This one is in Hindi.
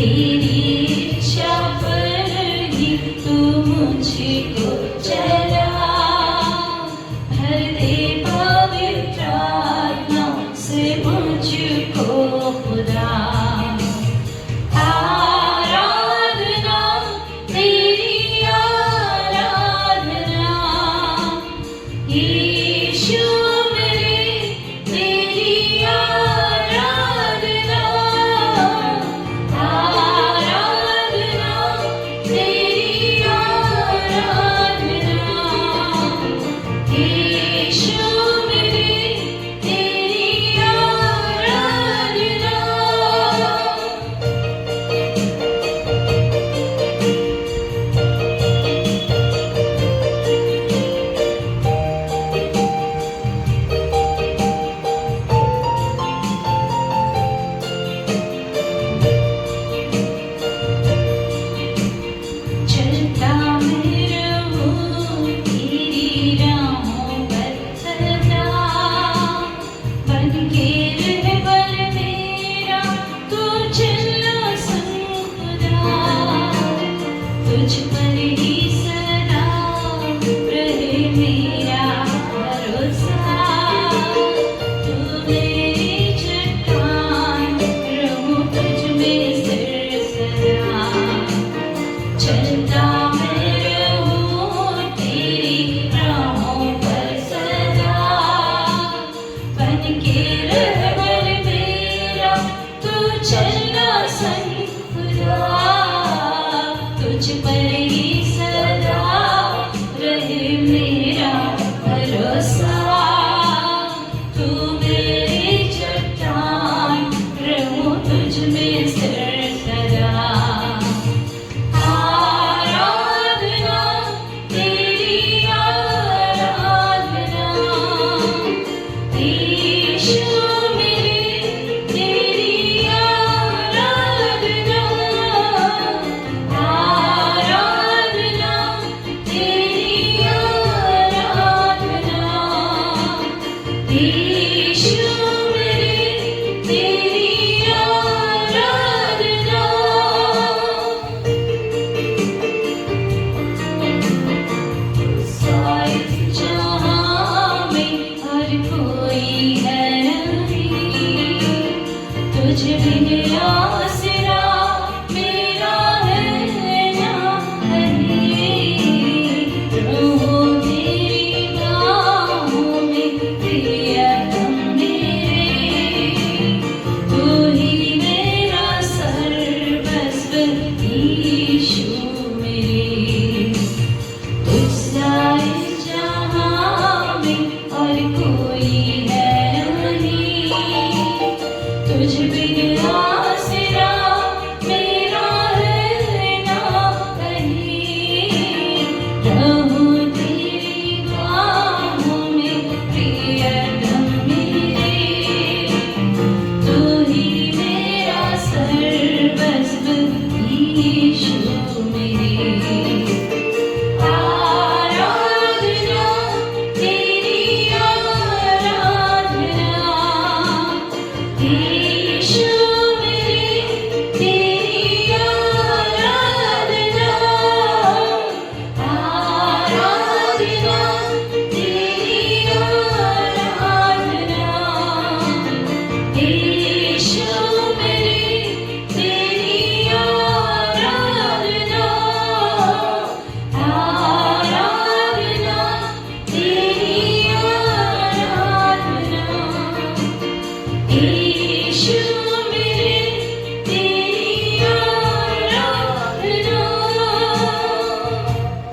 तेरी इच्छा पर ही तू मुझको चला, भर दे पवित्र आत्मा से मुझको खुदा। आराधना तेरी आराधना यीशु मेरे, तेरी आराधना। आराधना तेरी आराधना यीशु मेरे, तेरी आराधना। चलता मैं रहूं तेरी राहों पर सदा, बन के रहबर मेरा तू चलना संग खुदा। तुझ पर ही सदा रहे मेरा भरोसा, तू मेरी चट्टान, रहूं तुझ में सिर सदा। चलता मैं रहूं तेरी राहों पर सदा, बन के रहबर मेरा तू चलना संग खुदा। तुझ पर ही सदा रहे मेरा भरोसा, तू मेरी चट्टान, रहूं तुझ में सिर सदा। आराधना तेरी आराधना यीशु मेरे, तेरी आराधना। आराधना तेरी आराधना यीशु मेरे, तेरी आराधना। सारे जहां में हर कोई है नहीं, तुझ बिन आसरा मेरा है ना कहीं। रहूं तेरी बाहों में प्रियतम मेरे, तू ही मेरा सर्वस्व यीशु मेरे। तुझसा इस जहां में और कोई है नहीं, तुझ बिन आसरा मेरा है ना कहीं। रहूं तेरी बाहों में प्रियतम मेरे, तू ही मेरा सर्वस्व यीशु मेरे। आराधना तेरी आराधना